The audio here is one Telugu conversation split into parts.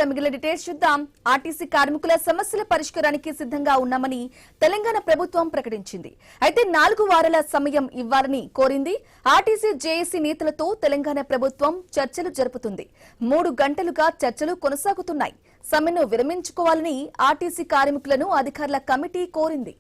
మిగిలిన డీటెయిల్స్ చూద్దాం. ఆర్టీసీ కార్మికుల సమస్యల పరిష్కారానికి సిద్ధంగా ఉన్నామని తెలంగాణ ప్రభుత్వం ప్రకటించింది. అయితే 4 వారాల సమయం ఇవ్వాలని కోరింది. ఆర్టీసీ జేఏసీ నేతలతో తెలంగాణ ప్రభుత్వం చర్చలు జరుపుతుంది. 3 గంటలుగా చర్చలు కొనసాగుతున్నాయి. సమ్మెను విరమించుకోవాలని ఆర్టీసీ కార్మికులను అధికారుల కమిటీ కోరింది.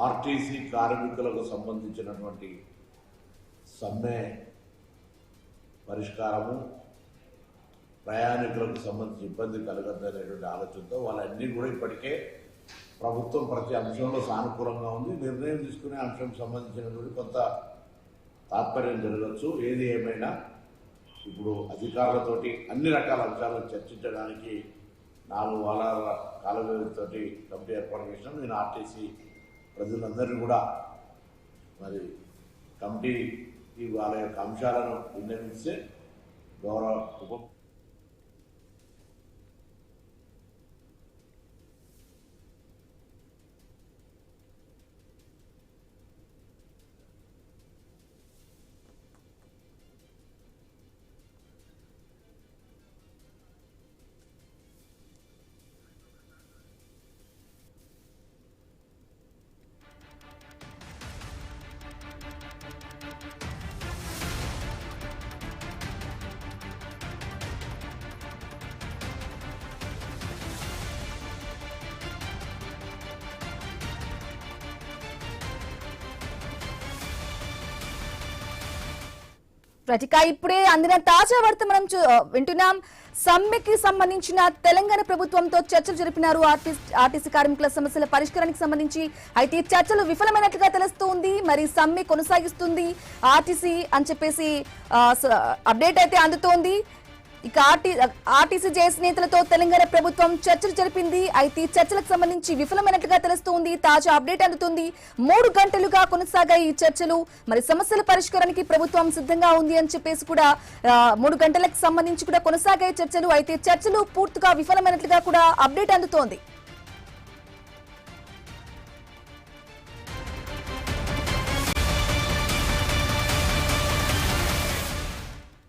ఆర్టీసీ కార్మికులకు సంబంధించినటువంటి సమ్మె పరిష్కారము, ప్రయాణికులకు సంబంధించి ఇబ్బంది కలగద్దనేటువంటి ఆలోచనతో వాళ్ళన్నీ కూడా ఇప్పటికే ప్రభుత్వం ప్రతి అంశంలో సానుకూలంగా ఉంది. నిర్ణయం తీసుకునే అంశం సంబంధించినటువంటి కొంత తాత్పర్యం జరగచ్చు. ఏది ఏమైనా ఇప్పుడు అధికారులతోటి అన్ని రకాల అంశాలను చర్చించడానికి 4 వారాల కాల వ్యవధితోటి కమిటీ ఏర్పాటు చేసినాం. నేను ఆర్టీసీ ప్రజలందరినీ కూడా మరి కమిటీ వాళ్ళ యొక్క అంశాలను విన్నవిస్తే గౌరవ ఇప్పుడే అందిన తాజా వార్త మనం వింటున్నాం. సమ్మెకి సంబంధించిన తెలంగాణ ప్రభుత్వంతో చర్చలు జరిపినారు ఆర్టీసీ కార్మికుల సమస్యల పరిష్కారానికి సంబంధించి. అయితే చర్చలు విఫలమైనట్లుగా తెలుస్తోంది. మరి సమ్మె కొనసాగిస్తుంది ఆర్టీసీ అని చెప్పేసి అప్డేట్ అయితే అందుతోంది. ఇక ఆర్టీసీ జేఏసీ నేతలతో తెలంగాణ ప్రభుత్వం చర్చలు జరిపింది. అయితే చర్చలకు సంబంధించి విఫలమైనట్లుగా తెలుస్తోంది. తాజా అప్డేట్ అందుతుంది. 3 గంటలుగా కొనసాగాయి ఈ చర్చలు. మరి సమస్యల పరిష్కారానికి ప్రభుత్వం సిద్ధంగా ఉంది అని చెప్పేసి కూడా 3 గంటలకు సంబంధించి కూడా కొనసాగాయి చర్చలు. అయితే చర్చలు పూర్తిగా విఫలమైనట్లుగా కూడా అప్డేట్ అందుతోంది.